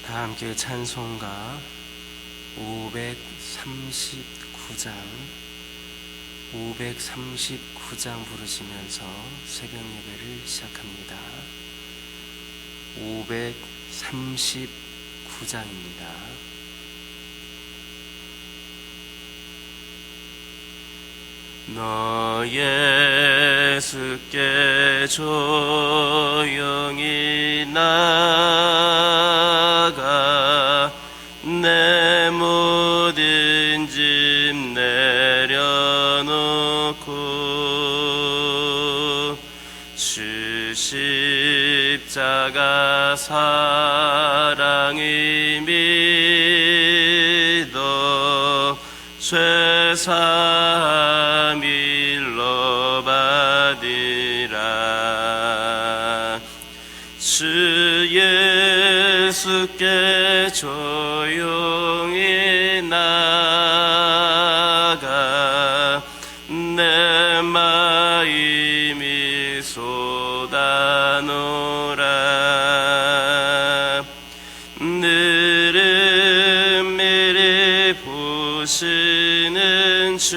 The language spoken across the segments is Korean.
다 함께 찬송가 539장 부르시면서 새벽 예배를 시작합니다. 539장입니다. 너 예수께 조용히 나가 내 모든 짐 내려놓고 주 십자가 사랑을 믿어 죄사함 일러 받으라. 주 예수께 조용히 나가 내 마음이 쏟아놓으라. 늘은 미리 보시는 주님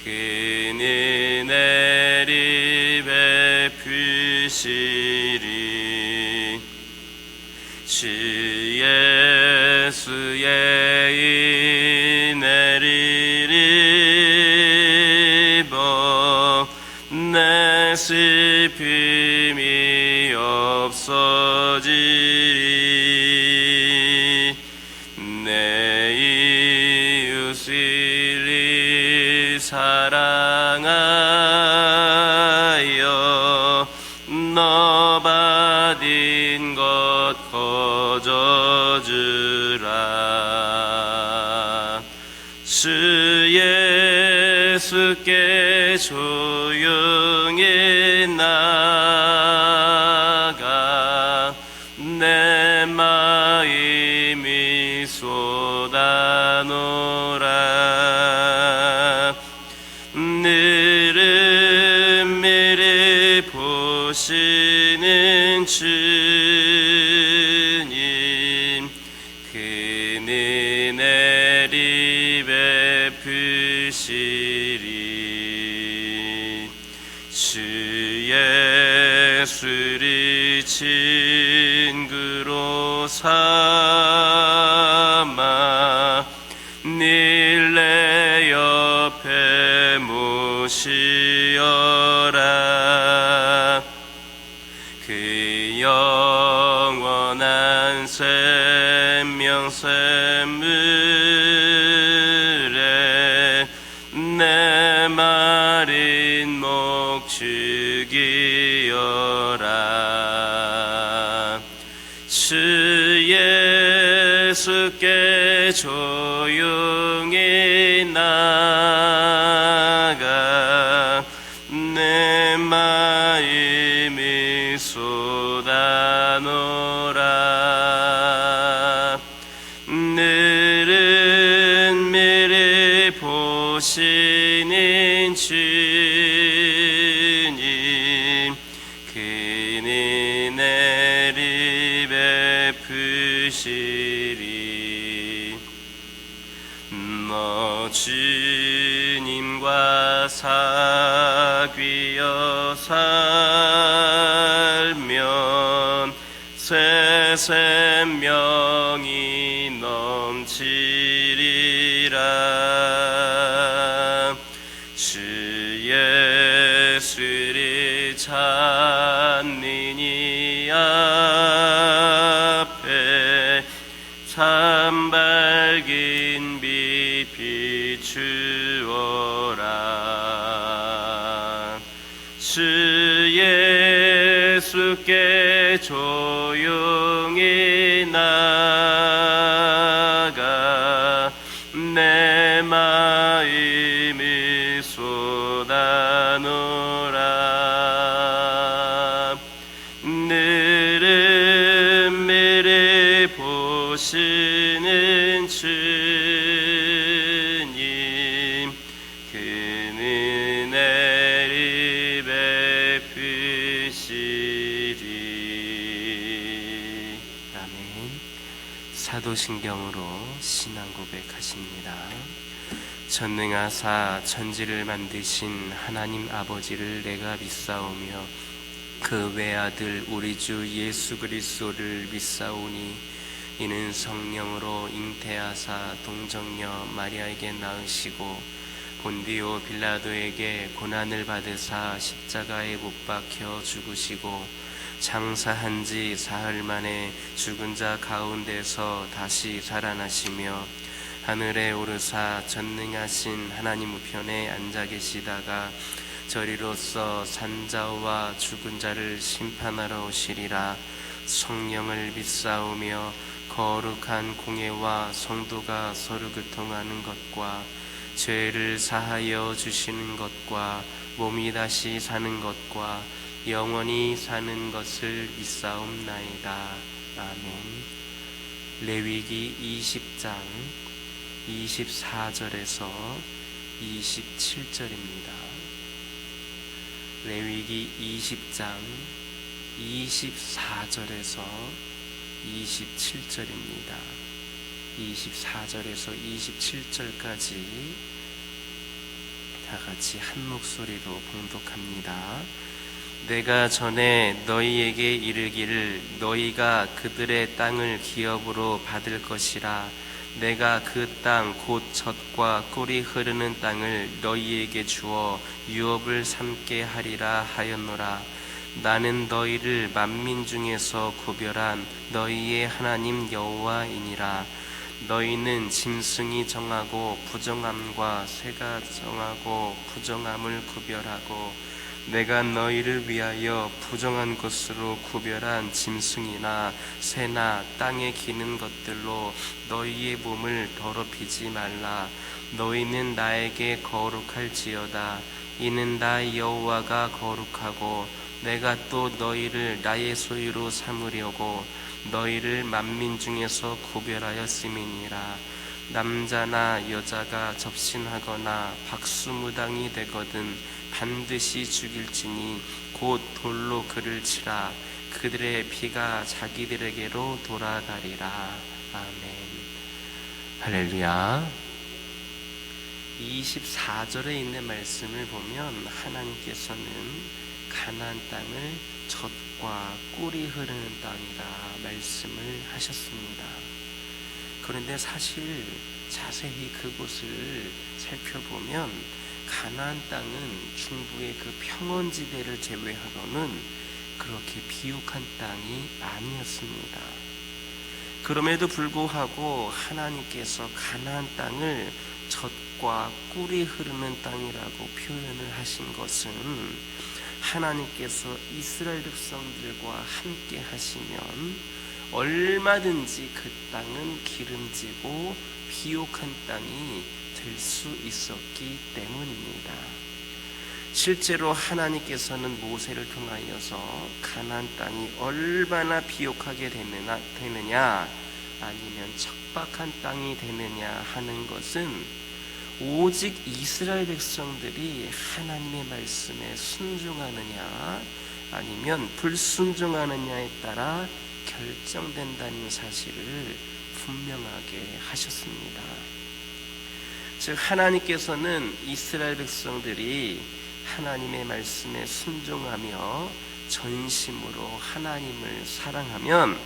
그는 내리 베푸시리. 주 예수의 은혜를 입어 내 슬픔이 없어지리. 내 이웃을 사랑하여 너 받은 것 거저주라. 주 예수께 조용히 나가 내 마음이 쏟아놓으라. 늘은 미리 보시는 주님 그는 내리 베푸시리. 주 예수를 친구로 삼아 늘 내 옆에 모시어라. 그 영원한 생명 샘물에 내 마른 목 죽이어라. 주 예수께 조용히 나가 내 마음이 쏟아놓으라. 늘은 미리 보시는 주님 그는 내리 베푸시리. 너 주님과 사귀어 살면 새 생명이 넘치리라. 주 예수를 찾는 이 앞에 참 밝은 빛 비추어라. 주 예수께 조용히 나가 내 마음을 쏟아놓으라. 늘은 미리 보시는 주님 그는 내리 베푸시리. 사도신경으로 신앙 고백하십니다. 전능하사 천지를 만드신 하나님 아버지를 내가 믿사오며 그 외아들 우리 주 예수 그리스도를 믿사오니 이는 성령으로 잉태하사 동정녀 마리아에게 낳으시고 본디오 빌라도에게 고난을 받으사 십자가에 못 박혀 죽으시고 장사한 지 사흘 만에 죽은 자 가운데서 다시 살아나시며 하늘에 오르사 전능하신 하나님 우편에 앉아 계시다가 저리로서 산자와 죽은 자를 심판하러 오시리라. 성령을 믿사오며 거룩한 공예와 성도가 서로 교통하는 것과 죄를 사하여 주시는 것과 몸이 다시 사는 것과 영원히 사는 것을 믿사옵나이다. 아멘. 레위기 20장 24절에서 27절입니다. 레위기 20장 24절에서 27절입니다. 24절에서 27절까지 다 같이 한 목소리로 봉독합니다. 내가 전에 너희에게 이르기를 너희가 그들의 땅을 기업으로 받을 것이라. 내가 그 땅 곧 젖과 꿀이 흐르는 땅을 너희에게 주어 유업을 삼게 하리라 하였노라. 나는 너희를 만민 중에서 구별한 너희의 하나님 여호와이니라. 너희는 짐승이 정하고 부정함과 새가 정하고 부정함을 구별하고 내가 너희를 위하여 부정한 것으로 구별한 짐승이나 새나 땅에 기는 것들로 너희의 몸을 더럽히지 말라. 너희는 나에게 거룩할지어다. 이는 나 여호와가 거룩하고 내가 또 너희를 나의 소유로 삼으려고 너희를 만민 중에서 구별하였음이니라. 남자나 여자가 접신하거나 박수무당이 되거든 반드시 죽일지니 곧 돌로 그를 치라. 그들의 피가 자기들에게로 돌아가리라. 아멘. 할렐루야. 24절에 있는 말씀을 보면 하나님께서는 가나안 땅을 젖과 꿀이 흐르는 땅이라 말씀을 하셨습니다. 그런데 사실 자세히 그곳을 살펴보면 가나안 땅은 중부의 그 평원지대를 제외하고는 그렇게 비옥한 땅이 아니었습니다. 그럼에도 불구하고 하나님께서 가나안 땅을 젖과 꿀이 흐르는 땅이라고 표현을 하신 것은 하나님께서 이스라엘 백성들과 함께 하시면 얼마든지 그 땅은 기름지고 비옥한 땅이 될 수 있었기 때문입니다. 실제로 하나님께서는 모세를 통하여서 가나안 땅이 얼마나 비옥하게 되느냐 아니면 척박한 땅이 되느냐 하는 것은 오직 이스라엘 백성들이 하나님의 말씀에 순종하느냐 아니면 불순종하느냐에 따라 결정된다는 사실을 분명하게 하셨습니다. 즉 하나님께서는 이스라엘 백성들이 하나님의 말씀에 순종하며 전심으로 하나님을 사랑하면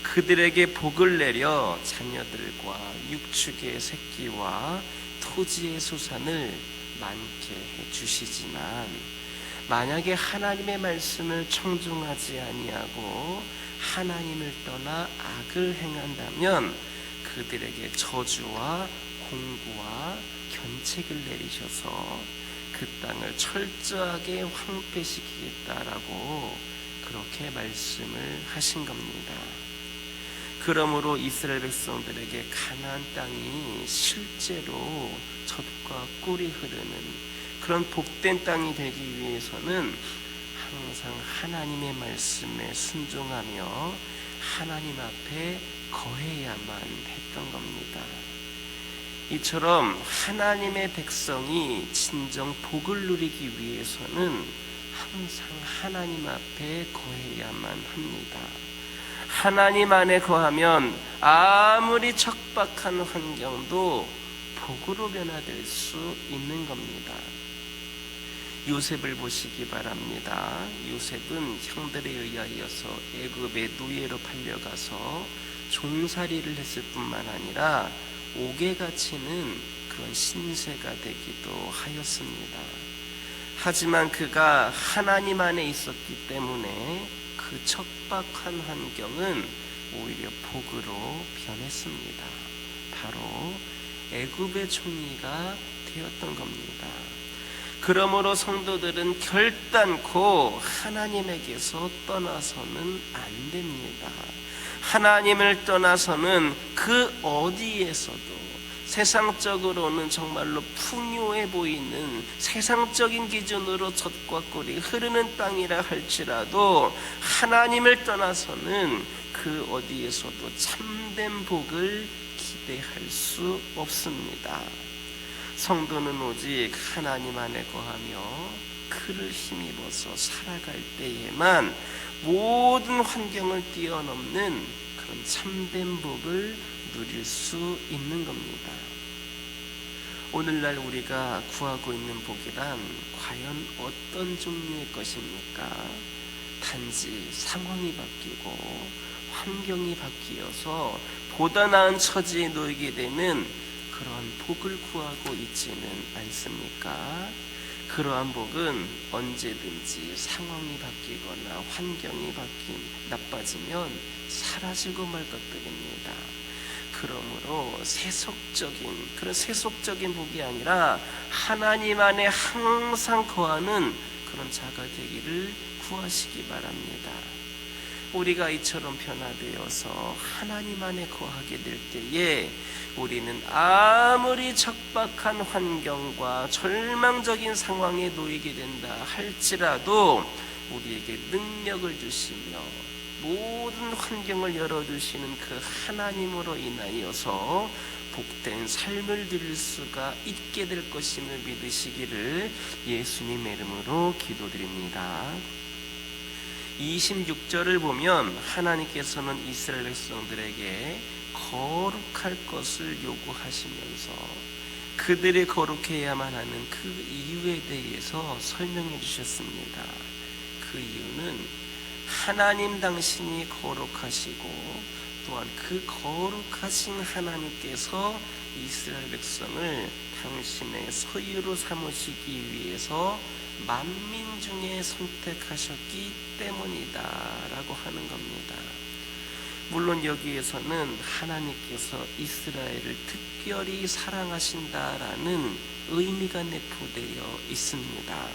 그들에게 복을 내려 자녀들과 육축의 새끼와 토지의 소산을 많게 해주시지만 만약에 하나님의 말씀을 청종하지 아니하고 하나님을 떠나 악을 행한다면 그들에게 저주와 공고와 견책을 내리셔서 그 땅을 철저하게 황폐시키겠다라고 그렇게 말씀을 하신 겁니다. 그러므로 이스라엘 백성들에게 가나안 땅이 실제로 젖과 꿀이 흐르는 그런 복된 땅이 되기 위해서는 항상 하나님의 말씀에 순종하며 하나님 앞에 거해야만 했던 겁니다. 이처럼 하나님의 백성이 진정 복을 누리기 위해서는 항상 하나님 앞에 거해야만 합니다. 하나님 안에 거하면 아무리 척박한 환경도 복으로 변화될 수 있는 겁니다. 요셉을 보시기 바랍니다. 요셉은 형들에 의하여서 애굽의 노예로 팔려가서 종살이를 했을 뿐만 아니라 옥에 갇히는 그런 신세가 되기도 하였습니다. 하지만 그가 하나님 안에 있었기 때문에 그 척박한 환경은 오히려 복으로 변했습니다. 바로 애굽의 총리가 되었던 겁니다. 그러므로 성도들은 결단코 하나님에게서 떠나서는 안 됩니다. 하나님을 떠나서는 그 어디에서도 세상적으로는 정말로 풍요해 보이는 세상적인 기준으로 젖과 꿀이 흐르는 땅이라 할지라도 하나님을 떠나서는 그 어디에서도 참된 복을 기대할 수 없습니다. 성도는 오직 하나님 안에 거하며 그를 힘입어서 살아갈 때에만 모든 환경을 뛰어넘는 그런 참된 복을 누릴 수 있는 겁니다. 오늘날 우리가 구하고 있는 복이란 과연 어떤 종류의 것입니까? 단지 상황이 바뀌고 환경이 바뀌어서 보다 나은 처지에 놓이게 되는 그런 복을 구하고 있지는 않습니까? 그러한 복은 언제든지 상황이 바뀌거나 환경이 나빠지면 사라지고 말 것들입니다. 그러므로 세속적인 복이 아니라 하나님 안에 항상 거하는 그런 자가 되기를 구하시기 바랍니다. 우리가 이처럼 변화되어서 하나님 안에 거하게 될 때에 우리는 아무리 척박한 환경과 절망적인 상황에 놓이게 된다 할지라도 우리에게 능력을 주시며 모든 환경을 열어주시는 그 하나님으로 인하여서 복된 삶을 누릴 수가 있게 될 것임을 믿으시기를 예수님의 이름으로 기도드립니다. 26절을 보면 하나님께서는 이스라엘 백성들에게 거룩할 것을 요구하시면서 그들이 거룩해야만 하는 그 이유에 대해서 설명해 주셨습니다. 그 이유는 하나님 당신이 거룩하시고 또한 그 거룩하신 하나님께서 이스라엘 백성을 당신의 소유로 삼으시기 위해서 만민 중에 선택하셨기 때문이다 라고 하는 겁니다. 물론 여기에서는 하나님께서 이스라엘을 특별히 사랑하신다라는 의미가 내포되어 있습니다.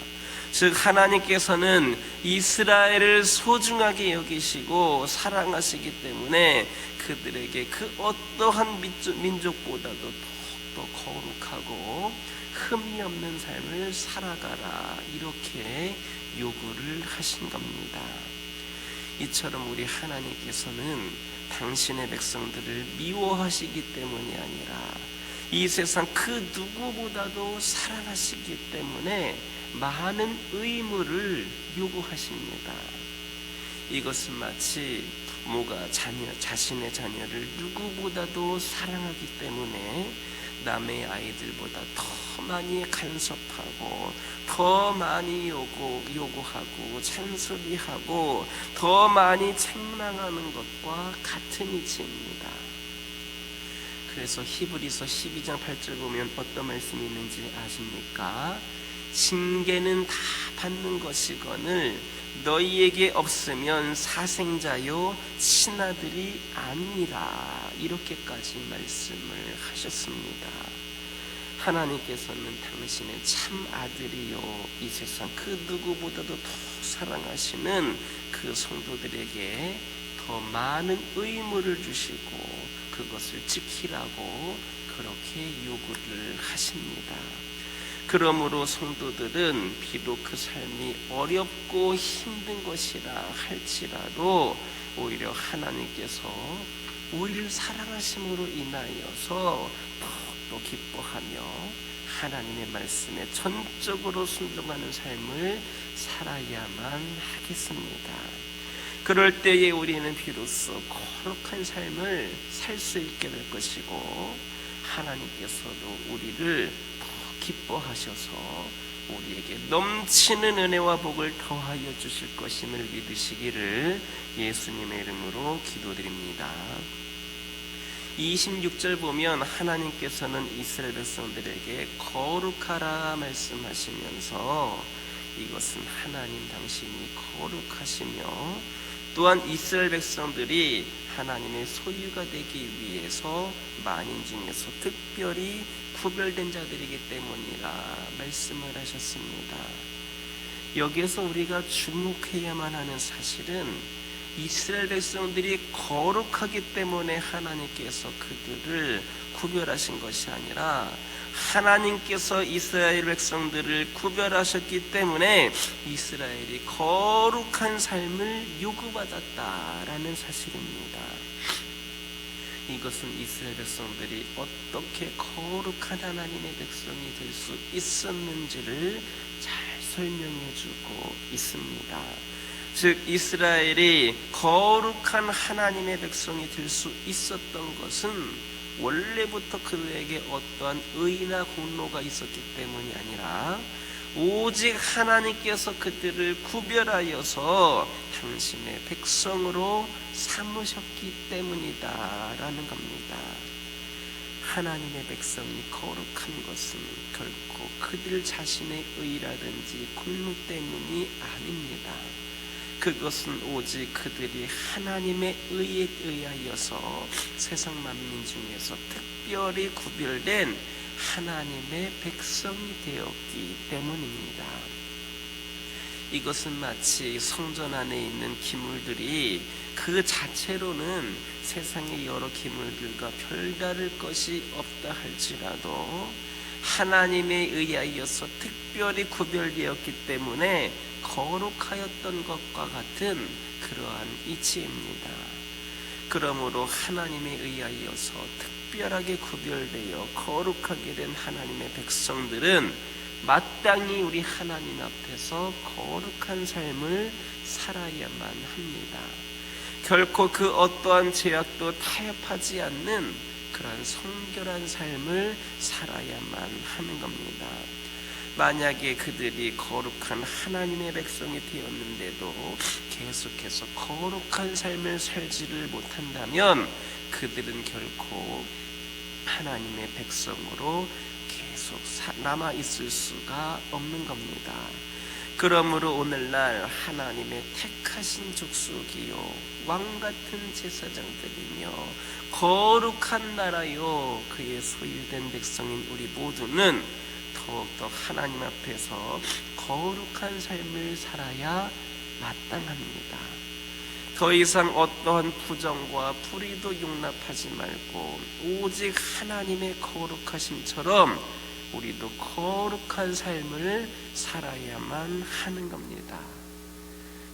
즉 하나님께서는 이스라엘을 소중하게 여기시고 사랑하시기 때문에 그들에게 그 어떠한 민족보다도 더 거룩하고 흠이 없는 삶을 살아가라 이렇게 요구를 하신 겁니다. 이처럼 우리 하나님께서는 당신의 백성들을 미워하시기 때문이 아니라 이 세상 그 누구보다도 사랑하시기 때문에 많은 의무를 요구하십니다. 이것은 마치 부모가 자신의 자녀를 누구보다도 사랑하기 때문에 남의 아이들보다 더 많이 간섭하고 더 많이 요구하고 잔소리하고 더 많이 책망하는 것과 같은 이치입니다. 그래서 히브리서 12장 8절 보면 어떤 말씀이 있는지 아십니까? 징계는 다 받는 것이거늘 너희에게 없으면 사생자요 친아들이 아니라 이렇게까지 말씀을 하셨습니다. 하나님께서는 당신의 참 아들이요 이 세상 그 누구보다도 더 사랑하시는 그 성도들에게 더 많은 의무를 주시고 그것을 지키라고 그렇게 요구를 하십니다. 그러므로 성도들은 비록 그 삶이 어렵고 힘든 것이라 할지라도 오히려 하나님께서 우리를 사랑하심으로 인하여서 더욱더 기뻐하며 하나님의 말씀에 전적으로 순종하는 삶을 살아야만 하겠습니다. 그럴 때에 우리는 비로소 거룩한 삶을 살 수 있게 될 것이고, 하나님께서도 우리를 더 기뻐하셔서 우리에게 넘치는 은혜와 복을 더하여 주실 것임을 믿으시기를 예수님의 이름으로 기도드립니다. 26절 보면 하나님께서는 이스라엘 백성들에게 거룩하라 말씀하시면서, 이것은 하나님 당신이 거룩하시며 또한 이스라엘 백성들이 하나님의 소유가 되기 위해서 만인 중에서 특별히 구별된 자들이기 때문이라 말씀을 하셨습니다. 여기에서 우리가 주목해야만 하는 사실은, 이스라엘 백성들이 거룩하기 때문에 하나님께서 그들을 구별하신 것이 아니라, 하나님께서 이스라엘 백성들을 구별하셨기 때문에 이스라엘이 거룩한 삶을 요구받았다라는 사실입니다. 이것은 이스라엘 백성들이 어떻게 거룩한 하나님의 백성이 될 수 있었는지를 잘 설명해 주고 있습니다. 즉, 이스라엘이 거룩한 하나님의 백성이 될 수 있었던 것은 원래부터 그들에게 어떠한 의나 공로가 있었기 때문이 아니라, 오직 하나님께서 그들을 구별하여서 당신의 백성으로 삼으셨기 때문이다라는 겁니다. 하나님의 백성이 거룩한 것은 결코 그들 자신의 의라든지 공로 때문이 아닙니다. 그것은 오직 그들이 하나님의 의에 의하여서 세상 만민 중에서 특별히 구별된 하나님의 백성이 되었기 때문입니다. 이것은 마치 성전 안에 있는 기물들이 그 자체로는 세상의 여러 기물들과 별다를 것이 없다 할지라도 하나님에 의하여서 특별히 구별되었기 때문에 거룩하였던 것과 같은 그러한 이치입니다. 그러므로 하나님에 의하여서 특별하게 구별되어 거룩하게 된 하나님의 백성들은 마땅히 우리 하나님 앞에서 거룩한 삶을 살아야만 합니다. 결코 그 어떠한 제약도 타협하지 않는 그러한 성결한 삶을 살아야만 하는 겁니다. 만약에 그들이 거룩한 하나님의 백성이 되었는데도 계속해서 거룩한 삶을 살지를 못한다면 그들은 결코 하나님의 백성으로 계속 남아있을 수가 없는 겁니다. 그러므로 오늘날 하나님의 택하신 족속이요 왕같은 제사장들이며 거룩한 나라요 그의 소유된 백성인 우리 모두는 더욱더 하나님 앞에서 거룩한 삶을 살아야 마땅합니다. 더 이상 어떠한 부정과 불의도 용납하지 말고 오직 하나님의 거룩하심처럼 우리도 거룩한 삶을 살아야만 하는 겁니다.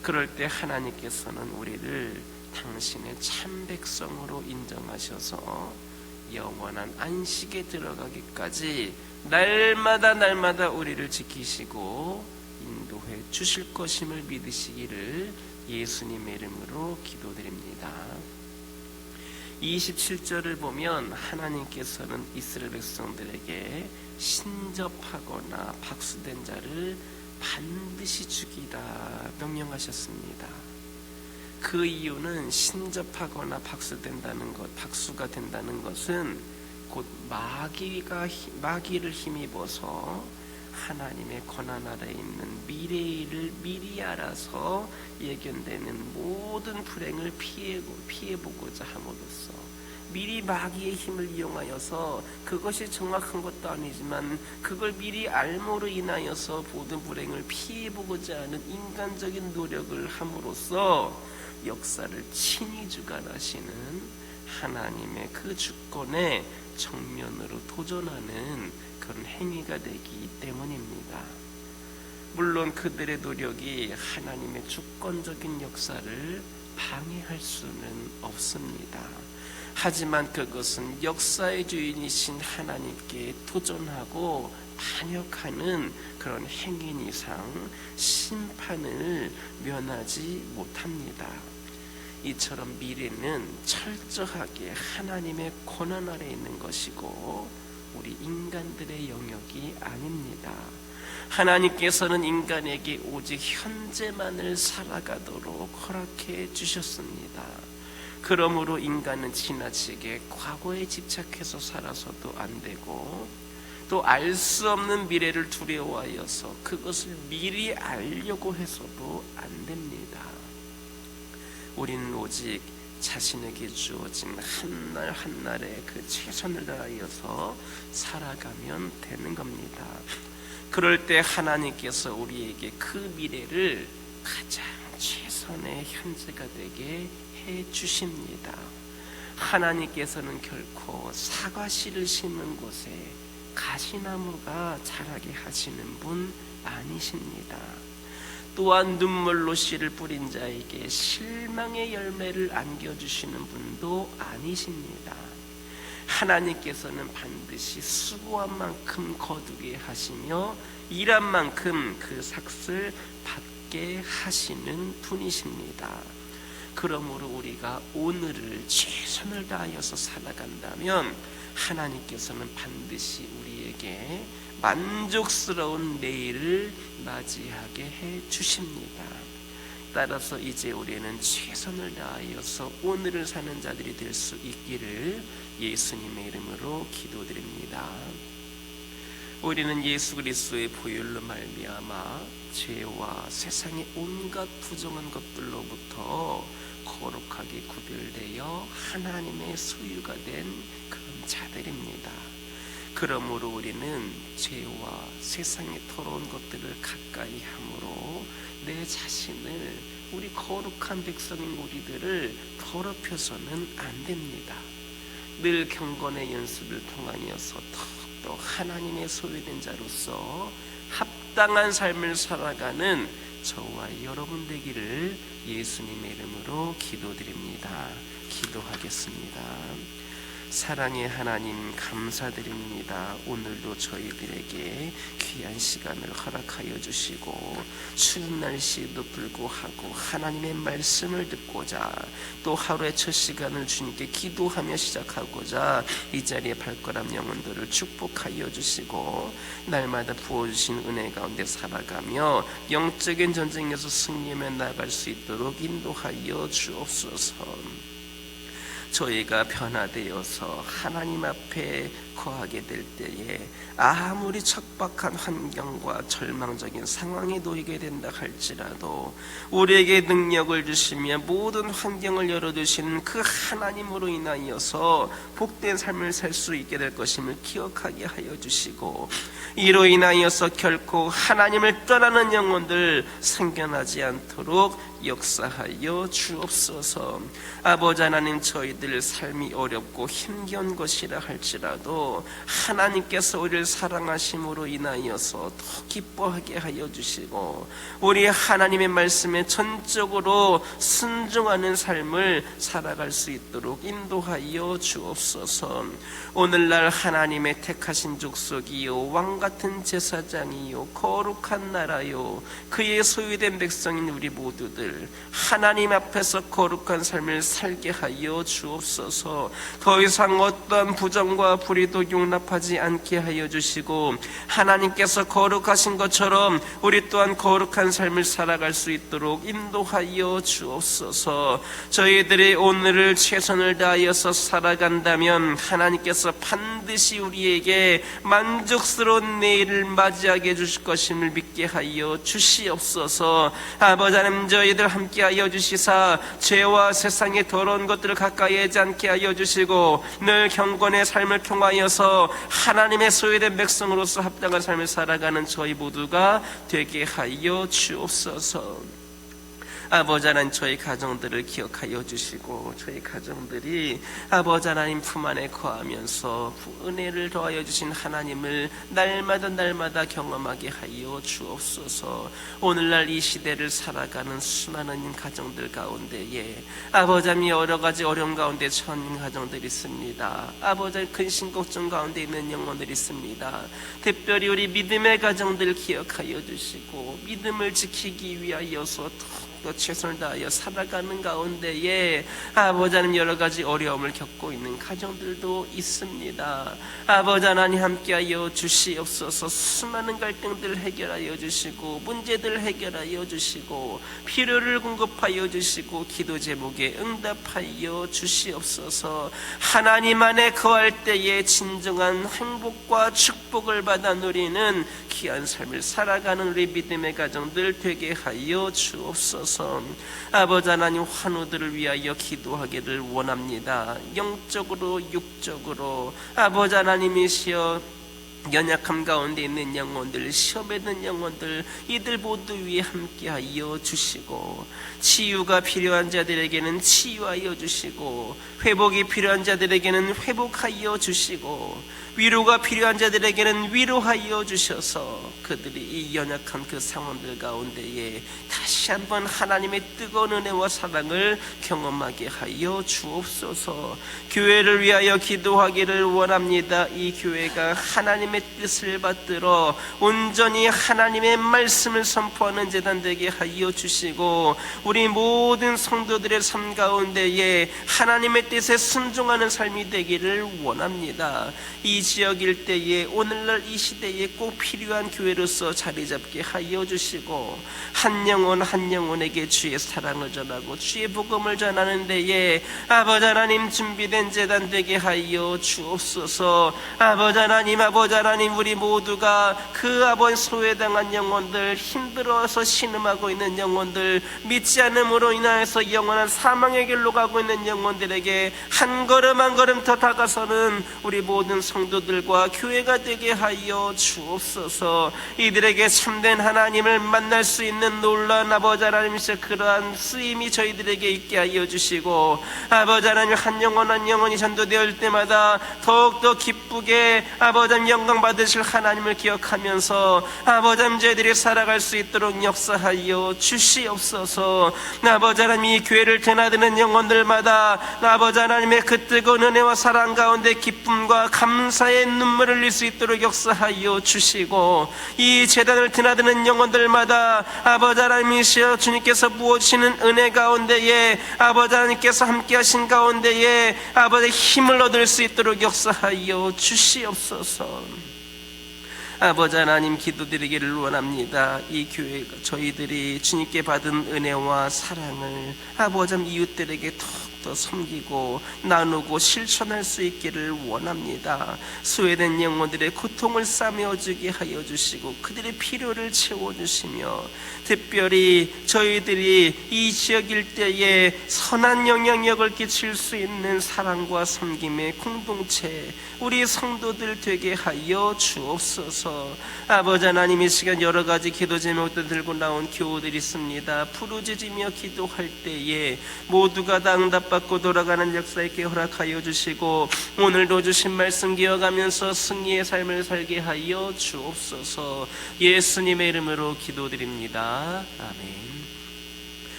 그럴 때 하나님께서는 우리를 당신의 참 백성으로 인정하셔서 영원한 안식에 들어가기까지 날마다 우리를 지키시고 인도해 주실 것임을 믿으시기를 예수님의 이름으로 기도드립니다. 27절을 보면 하나님께서는 이스라엘 백성들에게 신접하거나 박수된 자를 반드시 죽이라 명령하셨습니다. 그 이유는 신접하거나 박수가 된다는 것은 곧 마귀를 힘입어서 하나님의 권한 아래에 있는 미래일을 미리 알아서 예견되는 모든 불행을 피해보고자 함으로써 미리 마귀의 힘을 이용하여서 그것이 정확한 것도 아니지만 그걸 미리 알므로 인하여서 모든 불행을 피해보고자 하는 인간적인 노력을 함으로써 역사를 친히 주관하시는 하나님의 그 주권에 정면으로 도전하는 그런 행위가 되기 때문입니다. 물론 그들의 노력이 하나님의 주권적인 역사를 방해할 수는 없습니다. 하지만 그것은 역사의 주인이신 하나님께 도전하고 반역하는 그런 행인 이상 심판을 면하지 못합니다. 이처럼 미래는 철저하게 하나님의 권한 아래 있는 것이고 우리 인간들의 영역이 아닙니다. 하나님께서는 인간에게 오직 현재만을 살아가도록 허락해 주셨습니다. 그러므로 인간은 지나치게 과거에 집착해서 살아서도 안 되고 또 알 수 없는 미래를 두려워하여서 그것을 미리 알려고 해서도 안 됩니다. 우리는 오직 자신에게 주어진 한날 한날의 그 최선을 다하여서 살아가면 되는 겁니다. 그럴 때 하나님께서 우리에게 그 미래를 가장 최선의 현재가 되게 해 주십니다. 하나님께서는 결코 사과씨를 심은 곳에 가시나무가 자라게 하시는 분 아니십니다. 또한 눈물로 씨를 뿌린 자에게 실망의 열매를 안겨주시는 분도 아니십니다. 하나님께서는 반드시 수고한 만큼 거두게 하시며 일한 만큼 그 삭을 받게 하시는 분이십니다. 그러므로 우리가 오늘을 최선을 다하여서 살아간다면 하나님께서는 반드시 우리에게 만족스러운 내일을 맞이하게 해 주십니다. 따라서 이제 우리는 최선을 다하여서 오늘을 사는 자들이 될 수 있기를 예수님의 이름으로 기도드립니다. 우리는 예수 그리스도의 보혈로 말미암아 죄와 세상의 온갖 부정한 것들로부터 거룩하게 구별되어 하나님의 소유가 된 그런 자들입니다. 그러므로 우리는 죄와 세상의 더러운 것들을 가까이 함으로 내 자신을, 우리 거룩한 백성인 우리들을 더럽혀서는 안 됩니다. 늘 경건의 연습을 통하여서 더욱더 하나님의 소유된 자로서 합당한 삶을 살아가는 저와 여러분 되기를 예수님의 이름으로 기도드립니다. 기도하겠습니다. 사랑의 하나님, 감사드립니다. 오늘도 저희들에게 귀한 시간을 허락하여 주시고 추운 날씨에도 불구하고 하나님의 말씀을 듣고자 또 하루의 첫 시간을 주님께 기도하며 시작하고자 이 자리에 발걸음 영혼들을 축복하여 주시고 날마다 부어주신 은혜 가운데 살아가며 영적인 전쟁에서 승리하며 나아갈 수 있도록 인도하여 주옵소서. 저희가 변화되어서 하나님 앞에 거하게 될 때에 아무리 척박한 환경과 절망적인 상황에 놓이게 된다 할지라도 우리에게 능력을 주시며 모든 환경을 열어주시는 그 하나님으로 인하여서 복된 삶을 살 수 있게 될 것임을 기억하게 하여 주시고 이로 인하여서 결코 하나님을 떠나는 영혼들 생겨나지 않도록 역사하여 주옵소서. 아버지 하나님, 저희들 삶이 어렵고 힘겨운 것이라 할지라도 하나님께서 우리를 사랑하심으로 인하여서 더 기뻐하게 하여 주시고 우리 하나님의 말씀에 전적으로 순종하는 삶을 살아갈 수 있도록 인도하여 주옵소서. 오늘날 하나님의 택하신 족속이요 왕같은 제사장이요 거룩한 나라요 그의 소유된 백성인 우리 모두들 하나님 앞에서 거룩한 삶을 살게 하여 주옵소서. 더 이상 어떠한 부정과 불의도 용납하지 않게 하여 주시고 하나님께서 거룩하신 것처럼 우리 또한 거룩한 삶을 살아갈 수 있도록 인도하여 주옵소서. 저희들이 오늘을 최선을 다하여서 살아간다면 하나님께서 반드시 우리에게 만족스러운 내일을 맞이하게 해주실 것임을 믿게 하여 주시옵소서. 아버지 하나님, 저희들 함께하여 주시사 죄와 세상의 더러운 것들을 가까이 하지 않게 하여 주시고 늘 경건의 삶을 통하여서 하나님의 소유된 백성으로서 합당한 삶을 살아가는 저희 모두가 되게 하여 주옵소서. 아버지 하나님, 저희 가정들을 기억하여 주시고 저희 가정들이 아버지 하나님 품 안에 거하면서 은혜를 더하여 주신 하나님을 날마다 경험하게 하여 주옵소서. 오늘날 이 시대를 살아가는 수많은 가정들 가운데에 아버지 하나님 여러 가지 어려움 가운데 처한 가정들이 있습니다. 아버지 하나님 근심 걱정 가운데 있는 영혼들이 있습니다. 특별히 우리 믿음의 가정들 기억하여 주시고 믿음을 지키기 위하여서 더욱더 최선을 다하여 살아가는 가운데에 아버지 하나님 여러 가지 어려움을 겪고 있는 가정들도 있습니다. 아버지 하나님 함께하여 주시옵소서. 수많은 갈등들 해결하여 주시고 문제들 해결하여 주시고 필요를 공급하여 주시고 기도 제목에 응답하여 주시옵소서. 하나님 안에 거할 때에 진정한 행복과 축복을 받아 누리는 귀한 삶을 살아가는 우리 믿음의 가정들 되게 하여 주옵소서. 아버지 하나님 환우들을 위하여 기도하기를 원합니다. 영적으로 육적으로 아버지 하나님이시여 연약함 가운데 있는 영혼들, 시험에 든 영혼들, 이들 모두 위에 함께하여 주시고 치유가 필요한 자들에게는 치유하여 주시고 회복이 필요한 자들에게는 회복하여 주시고 위로가 필요한 자들에게는 위로하여 주셔서 그들이 이 연약한 그 상황들 가운데에 다시 한번 하나님의 뜨거운 은혜와 사랑을 경험하게 하여 주옵소서. 교회를 위하여 기도하기를 원합니다. 이 교회가 하나님의 뜻을 받들어 온전히 하나님의 말씀을 선포하는 재단 되게 하여 주시고 우리 모든 성도들의 삶 가운데에 하나님의 뜻에 순종하는 삶이 되기를 원합니다. 이 지역 일대에 오늘날 이 시대에 꼭 필요한 교회로서 자리 잡게 하여 주시고 한 영혼 한 영혼에게 주의 사랑을 전하고 주의 복음을 전하는 데에 아버지 하나님 준비된 재단 되게 하여 주옵소서. 아버지 하나님 우리 모두가 그 아버지 소외당한 영혼들, 힘들어서 신음하고 있는 영혼들, 믿지 않음으로 인하여서 영원한 사망의 길로 가고 있는 영혼들에게 한 걸음 한 걸음 더 다가서는 우리 모든 성도들과 교회가 되게 하여 주옵소서. 이들에게 참된 하나님을 만날 수 있는 놀라운 아버지 하나님이시여 그러한 쓰임이 저희들에게 있게 하여 주시고 아버지 하나님 한 영혼 한 영혼이 전도되을 때마다 더욱더 기쁘게 아버지 하나님 영광 받으실 하나님을 기억하면서 아버지 하나님 저희들이 살아갈 수 있도록 역사하여 주시옵소서. 아버지 하나님 이 교회를 드나드는 영혼들마다 아버지 하나님의 그 뜨거운 은혜와 사랑 가운데 기쁨과 감사의 눈물을 흘릴 수 있도록 역사하여 주시고 이 제단을 드나드는 영혼들마다 아버지 하나님이시여 주님께서 부어주시는 은혜 가운데에 아버지 하나님께서 함께 하신 가운데에 아버지 힘을 얻을 수 있도록 역사하여 주시옵소서. 아버지 하나님 기도드리기를 원합니다. 이 교회 저희들이 주님께 받은 은혜와 사랑을 아버지 하나님 이웃들에게 더욱더 섬기고 나누고 실천할 수 있기를 원합니다. 소외된 영혼들의 고통을 싸매어주게 하여 주시고 그들의 필요를 채워주시며 특별히 저희들이 이 지역 일대에 선한 영향력을 끼칠 수 있는 사랑과 섬김의 공동체 우리 성도들 되게 하여 주옵소서. 아버지 하나님 이 시간 여러 가지 기도 제목들 들고 나온 교우들이 있습니다. 부르짖으며 기도할 때에 모두가 다 응답받고 돌아가는 역사 있게 허락하여 주시고 오늘도 주신 말씀 기억하면서 승리의 삶을 살게 하여 주옵소서. 예수님의 이름으로 기도드립니다. 아멘.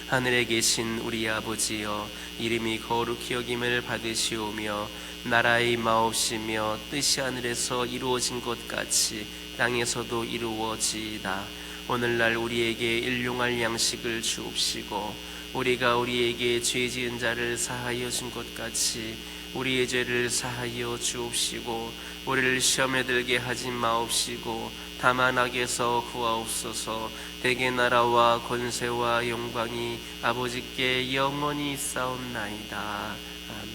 하늘에 계신 우리 아버지여 이름이 거룩히 여김을 받으시오며 나라의 마옵시며 뜻이 하늘에서 이루어진 것 같이 땅에서도 이루어지이다. 오늘날 우리에게 일용할 양식을 주옵시고 우리가 우리에게 죄 지은 자를 사하여 준 것 같이 우리의 죄를 사하여 주옵시고 우리를 시험에 들게 하지 마옵시고 다만 악에서 구하옵소서. 대개 나라와 권세와 영광이 아버지께 영원히 있사옵나이다. 아멘.